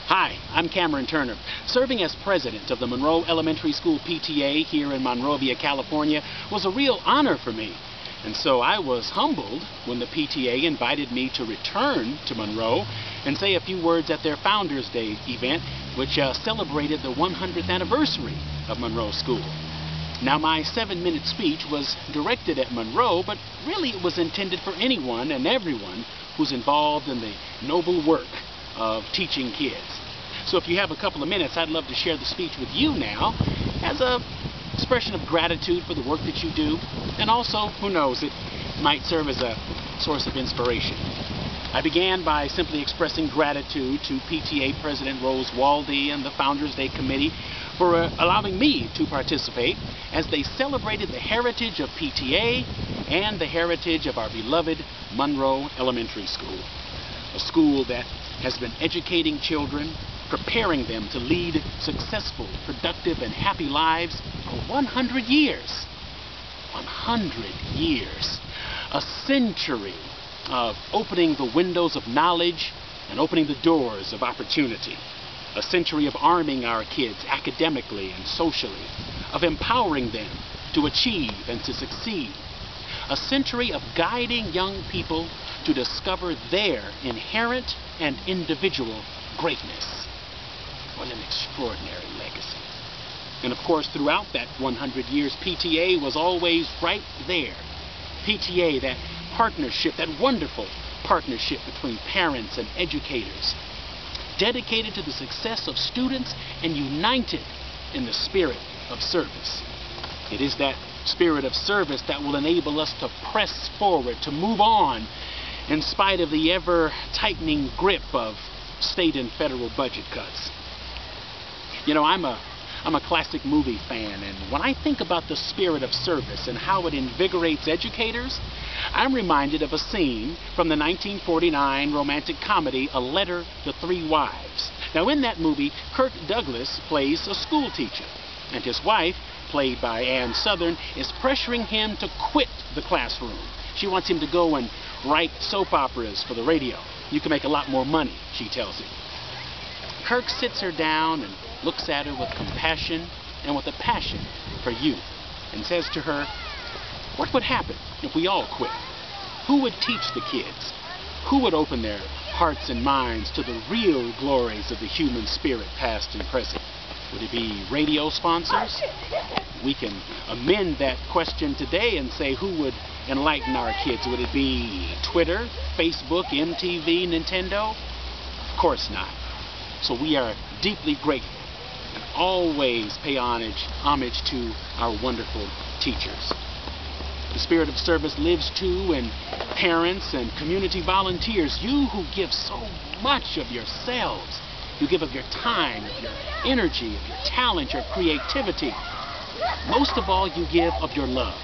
Hi, I'm Cameron Turner. Serving as president of the Monroe Elementary School PTA here in Monrovia, California was a real honor for me. And so I was humbled when the PTA invited me to return to Monroe and say a few words at their Founders Day event, which celebrated the 100th anniversary of Monroe School. Now, my 7-minute speech was directed at Monroe, but really it was intended for anyone and everyone who's involved in the noble work of teaching kids. So if you have a couple of minutes, I'd love to share the speech with you now as an expression of gratitude for the work that you do, and also, who knows, it might serve as a source of inspiration. I began by simply expressing gratitude to PTA President Rose Waldy and the Founders Day Committee for allowing me to participate as they celebrated the heritage of PTA and the heritage of our beloved Monroe Elementary School, a school that has been educating children, preparing them to lead successful, productive, and happy lives for 100 years. 100 years. A century of opening the windows of knowledge and opening the doors of opportunity. A century of arming our kids academically and socially, of empowering them to achieve and to succeed. A century of guiding young people to discover their inherent and individual greatness. What an extraordinary legacy. And of course, throughout that 100 years, PTA was always right there. PTA, that partnership, that wonderful partnership between parents and educators, dedicated to the success of students and united in the spirit of service. It is that spirit of service that will enable us to press forward, to move on, in spite of the ever-tightening grip of state and federal budget cuts. You know, I'm a classic movie fan, and when I think about the spirit of service and how it invigorates educators, I'm reminded of a scene from the 1949 romantic comedy, A Letter to Three Wives. Now, in that movie, Kirk Douglas plays a school teacher, and his wife, played by Ann Sothern, is pressuring him to quit the classroom. She wants him to go and write soap operas for the radio. You can make a lot more money, she tells him. Kirk sits her down and looks at her with compassion and with a passion for youth and says to her, what would happen if we all quit? Who would teach the kids? Who would open their hearts and minds to the real glories of the human spirit, past and present? Would it be radio sponsors? We can amend that question today and say, who would enlighten our kids? Would it be Twitter, Facebook, MTV, Nintendo? Of course not. So we are deeply grateful and always pay homage to our wonderful teachers. The spirit of service lives too in parents and community volunteers. You who give so much of yourselves. You give of your time, of your energy, of your talent, your creativity. Most of all, you give of your love.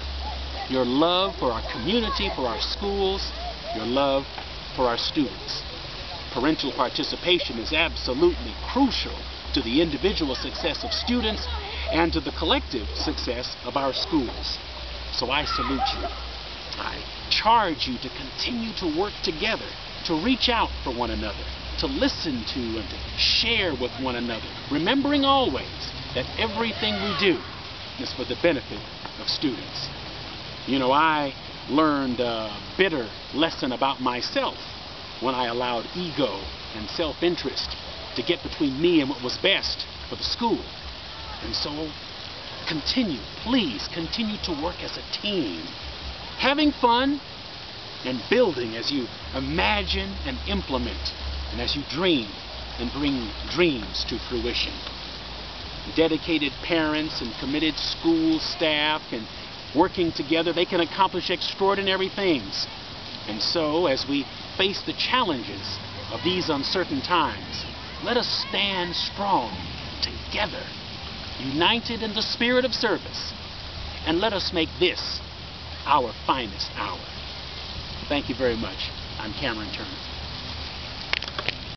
Your love for our community, for our schools, your love for our students. Parental participation is absolutely crucial to the individual success of students and to the collective success of our schools. So I salute you. I charge you to continue to work together, to reach out for one another, to listen to and to share with one another, remembering always that everything we do is for the benefit of students. You know, I learned a bitter lesson about myself when I allowed ego and self-interest to get between me and what was best for the school. And so please continue to work as a team, having fun and building as you imagine and implement, and as you dream and bring dreams to fruition. Dedicated parents and committed school staff and working together, they can accomplish extraordinary things. And so, as we face the challenges of these uncertain times, let us stand strong together, united in the spirit of service, and let us make this our finest hour. Thank you very much. I'm Cameron Turner.